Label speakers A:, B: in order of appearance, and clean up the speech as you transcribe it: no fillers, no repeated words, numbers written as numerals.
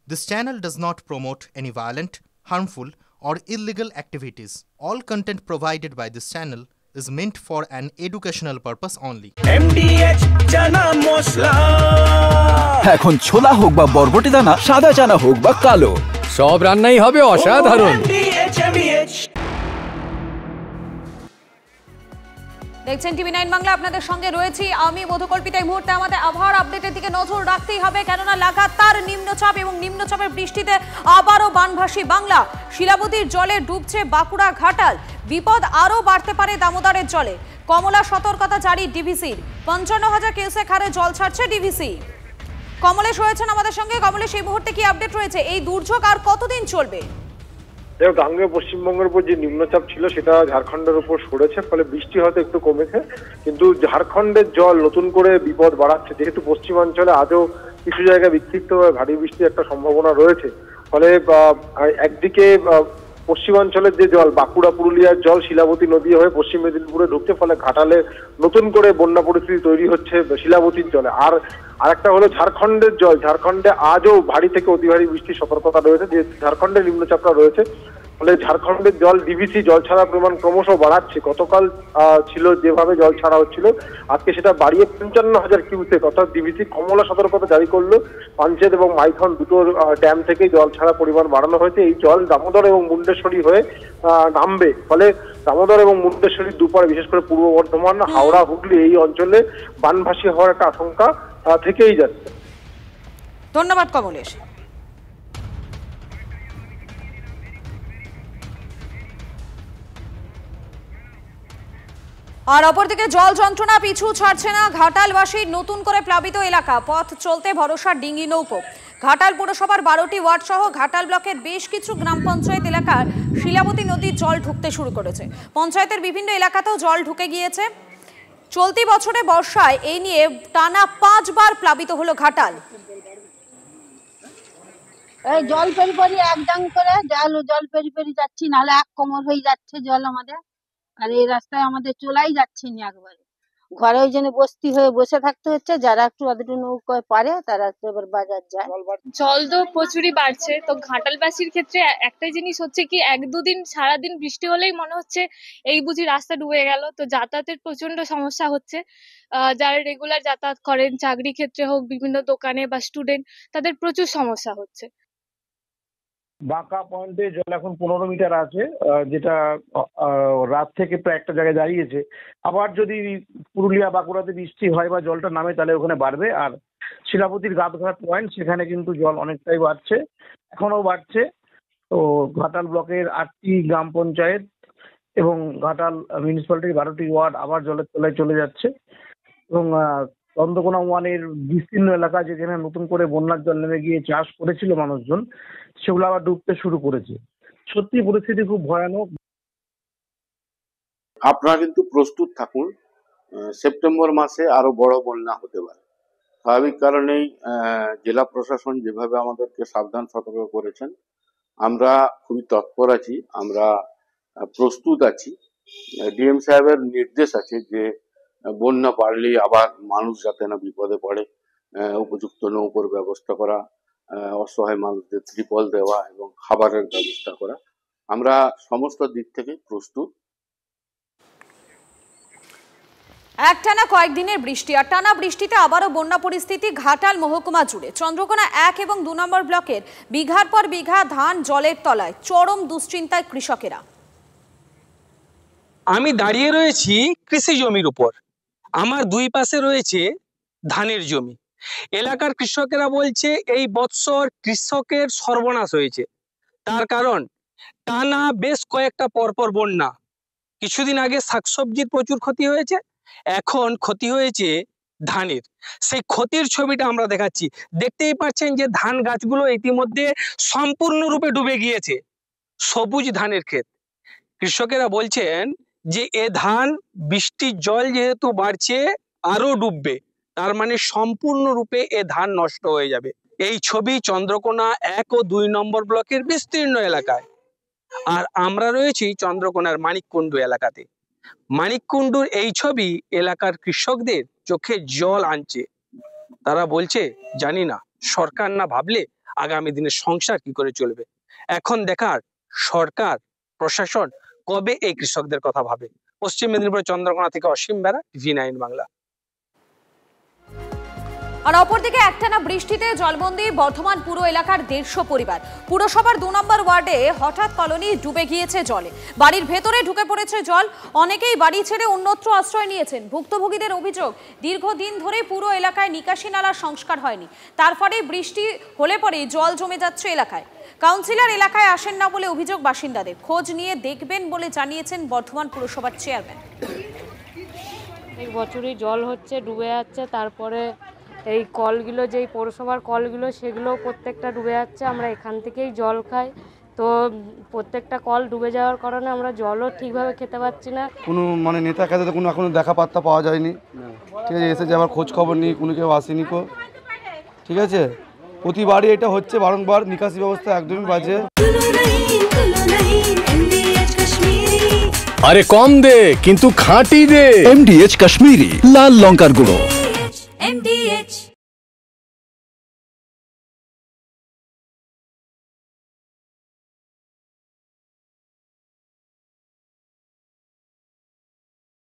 A: This channel does not promote any violent, harmful, or illegal activities. All content provided by this channel is meant for an educational purpose only.
B: MDH chana masala
C: এখন ছোলা হোক বা বরবটি দানা, সাদা চানা হোক বা কালো,
D: সব রান্নাই হবে অসাধারণ।
E: দেখছেন টিভি9 বাংলা, আপনাদের সঙ্গে রয়েছি আমি মধুকল্পিতা। এই মুহূর্তে আমাদের আবহাওয়ার আপডেটের দিকে নজর রাখতেই হবে, কেননা লাগাতার নিম্নচাপ এবং নিম্নচাপের বৃষ্টিতে আবারও বানভাসী বাংলা। শিলাবতীর জলে ডুবছে বাঁকুড়া ঘাটাল, বিপদ আরও বাড়তে পারে দামোদরের জলে। কমলা সতর্কতা জারি ডিভিসির, 55,000 কিউসেক হারে জল ছাড়ছে ডিভিসি। কমলেশ রয়েছেন আমাদের সঙ্গে। কমলেশ, এই মুহূর্তে কি আপডেট রয়েছে? এই দুর্যোগ আর কতদিন চলবে?
F: গাঙ্গেয় পশ্চিমবঙ্গের উপর যে নিম্নচাপ ছিল সেটা ঝাড়খণ্ডের উপর সরেছে, ফলে বৃষ্টি হয়তো একটু কমেছে, কিন্তু ঝাড়খণ্ডের জল নতুন করে বিপদ বাড়াচ্ছে। যেহেতু পশ্চিমাঞ্চলে আজও কিছু জায়গায় বিক্ষিপ্তভাবে ভারী বৃষ্টির একটা সম্ভাবনা রয়েছে, ফলে একদিকে পশ্চিমাঞ্চলের যে জল, বাঁকুড়া পুরুলিয়ার জল শিলাবতী নদী হয়ে পশ্চিম মেদিনীপুরে ঢুকছে, ফলে ঘাটালে নতুন করে বন্যা পরিস্থিতি তৈরি হচ্ছে শিলাবতীর জলে। আরেকটা হলো ঝাড়খণ্ডের জল, ঝাড়খণ্ডে আজও ভারী থেকে অতি ভারী বৃষ্টির সতর্কতা রয়েছে, যে ঝাড়খণ্ডে নিম্নচাপটা রয়েছে, ফলে ঝাড়খণ্ডের জল ডিভিসি জল ছাড়ার পরিমাণ ক্রমশ বাড়াচ্ছে। গতকাল ছিল যেভাবে জল ছাড়া হচ্ছিল, আজকে সেটা বাড়িয়ে 55,000 কিউসেক, অর্থাৎ ডিভিসি কমলা সতর্কতা জারি করলো। পাঞ্চেত এবং মাইথন দুটো ড্যাম থেকে জল ছাড়ার পরিমাণ বাড়ানো হয়েছে। এই জল দামোদর এবং মুন্ডেশ্বরী হয়ে নামবে, ফলে দামোদর এবং মুন্ডেশ্বরীর দুপারে, বিশেষ করে পূর্ব বর্ধমান, হাওড়া, হুগলি এই অঞ্চলে বানভাসী হওয়ার একটা আশঙ্কা থেকেই যাচ্ছে।
E: ধন্যবাদ কমলেশ। আর অপরদিকে জল যন্ত্রণা পিছু ছাড়ছে না ঘাটালবাসীর। নতুন করে প্লাবিত এলাকা, পথ চলতে ভরসা ডিঙ্গি নৌকো। ঘাটাল পুরসভার 12টি ওয়ার্ড সহ ঘাটাল ব্লকের বেশ কিছু গ্রাম পঞ্চায়েত এলাকার শিলাবতী নদীর জল ঢুকতে শুরু করেছে। পঞ্চায়েতের বিভিন্ন এলাকাতেও জল ঢুকে গিয়েছে। চলতি বছরে বর্ষায় এই নিয়ে টানা 5 বার প্লাবিত হলো ঘাটাল।
G: এই জল পেরি একদম করে জল পেরি যাচ্ছি, নাহলে এক কোমর হয়ে যাচ্ছে জল আমাদের। আর এই রাস্তায় আমাদের চলাই যাচ্ছে না একবারে। ঘরে ওই জন্য বস্তি হয়ে বসে থাকতে হচ্ছে। যারা একটু অতটুকু নৌকায় পারে তারা একটু এবার বাজার যায়।
H: জল তো প্রচুরই বাড়ছে। তো ঘাটালবাসীর ক্ষেত্রে একটাই জিনিস হচ্ছে কি, 1-2 দিন সারাদিন বৃষ্টি হলেই মনে হচ্ছে এই বুঝি রাস্তা ডুবে গেল। তো যাতায়াতের প্রচন্ড সমস্যা হচ্ছে। যারা রেগুলার যাতায়াত করেন, চাকরি ক্ষেত্রে হোক, বিভিন্ন দোকানে বা স্টুডেন্ট, তাদের প্রচুর সমস্যা হচ্ছে।
I: বাঁকা পয়েন্টে জল এখন 15 মিটার আছে, যেটা রাত থেকে প্রায় একটা জায়গায় দাঁড়িয়েছে। আবার যদি পুরুলিয়া বাঁকুড়াতে বৃষ্টি হয় বা জলটা নামে, তাহলে ওখানে বাড়বে। আর শিলাবতীর গাদঘাট পয়েন্ট, সেখানে কিন্তু জল অনেকটাই বাড়ছে, এখনো বাড়ছে। তো ঘাটাল ব্লকের 8টি গ্রাম পঞ্চায়েত এবং ঘাটাল মিউনিসিপ্যালিটির 12টি ওয়ার্ড আবার জলের তলায় চলে যাচ্ছে। এবং চন্দ্রকোনা 1-এর বিস্তীর্ণ এলাকা, যেখানে নতুন করে বন্যার জল নেমে গিয়ে চাষ করেছিল মানুষজন, সেগুলো আবার ডুবতে শুরু করেছে। সত্যি পরিস্থিতি খুব ভয়ানক।
J: আপনারা কিন্তু প্রস্তুত থাকুন, সেপ্টেম্বর মাসে আরো বড় বন্যা হতে পারে। স্বাভাবিক কারণেই জেলা প্রশাসন যেভাবে আমাদেরকে সাবধান সতর্ক করেছেন, আমরা খুবই তৎপর আছি, আমরা প্রস্তুত আছি। ডিএম সাহেবের নির্দেশ আছে যে বন্যা বাড়লেই আবার মানুষ যাতে না বিপদে পড়ে, উপযুক্ত নৌকোর ব্যবস্থা করা, অসহায় মানুষদের ত্রিপল দেওয়া এবং খাবারের ব্যবস্থা করা। আমরা সমস্ত দিক থেকে প্রস্তুত।
E: একটানা কয়েকদিনের বৃষ্টি আর টানা বৃষ্টিতে আবারও বন্যা পরিস্থিতি ঘাটাল মহকুমা জুড়ে। চন্দ্রকোনা 1 এবং 2 নম্বর ব্লকের বিঘার পর বিঘা ধান জলের তলায়, চরম দুশ্চিন্তায় কৃষকেরা।
K: আমি দাঁড়িয়ে রয়েছি কৃষি জমির উপর। আমার দুই পাশে রয়েছে ধানের জমি। এলাকার কৃষকেরা বলছে এই বৎসর কৃষকের সর্বনাশ হয়েছে। তার কারণ টানা বেশ কয়েকটা পরপর বন্যা। কিছুদিন আগে শাকসবজির প্রচুর ক্ষতি হয়েছে, এখন ক্ষতি হয়েছে ধানের। সেই ক্ষতির ছবিটা আমরা দেখাচ্ছি। দেখতেই পাচ্ছেন যে ধান গাছগুলো ইতিমধ্যে সম্পূর্ণরূপে ডুবে গিয়েছে, সবুজ ধানের ক্ষেত। কৃষকেরা বলছেন যে এ ধান বৃষ্টির জল যেহেতু বাড়ছে আরো ডুববে, তার মানে সম্পূর্ণরূপে এ ধান নষ্ট হয়ে যাবে। এই ছবি চন্দ্রকোনা 1 ও 2 নম্বর ব্লকের বিস্তীর্ণ এলাকায়। আর আমরা রয়েছি চন্দ্রকোনার মানিককুণ্ডু এলাকাতে। মানিককুণ্ডুর এই ছবি এলাকার কৃষকদের চোখে জল আনছে। তারা বলছে, জানি না সরকার না ভাবলে আগামী দিনে সংসার কি করে চলবে। এখন দেখার সরকার প্রশাসন কবে এই কৃষকদের কথা ভাবে। পশ্চিম মেদিনীপুরের চন্দ্রকোনা থেকে অসীম বেরা, টিভি9 বাংলা।
E: আর অপরদিকে একটানা বৃষ্টিতে জলবন্দী বর্ধমান পুর এলাকার 150 পরিবার। পুরসভার 2 নম্বর ওয়ার্ডে হঠাৎ কলোনি ডুবে গিয়েছে জলে, বাড়ির ভেতরে ঢুকে পড়েছে জল। অনেকেই বাড়ি ছেড়ে অন্যত্র আশ্রয় নিয়েছেন। ভুক্তভোগীদের অভিযোগ, দীর্ঘদিন ধরে পুরো এলাকায় নিকাশি নালার সংস্কার হয়নি, তার ফলে বৃষ্টি হলে পরে জল জমে যাচ্ছে এলাকায়। কাউন্সিলর এলাকায় আসেন না বলে অভিযোগ বাসিন্দাদের। খোঁজ নিয়ে দেখবেন বলে জানিয়েছেন বর্ধমান পুরসভার চেয়ারম্যান।
L: এক বছরই জল হচ্ছে, ডুবে যাচ্ছে। তারপরে এই কলগুলো, যেই পৌরসভার কলগুলো, সেগুলো প্রত্যেকটা ডুবে যাচ্ছে। আমরা এখান থেকেই জল খাই, তো প্রত্যেকটা কল ডুবে যাওয়ার কারণে আমরা জলও ঠিকভাবে খেতে পাচ্ছি না।
M: কোনো মানে নেতার কাছে তো কোনো এখনো দেখা পাত্তা পাওয়া যায়নি। ঠিক আছে, এসে যে আবার খোঁজ খবর নিই, কোনো কেউ আসেনি কো। ঠিক আছে, প্রতিবারই এটা হচ্ছে বারংবার, নিকাশি ব্যবস্থা একদমই বাজে।
D: আরে কম দে কিন্তু খাঁটি দে।
C: MDH কাশ্মীরি লাল লঙ্কার গুঁড়ো।
N: MDH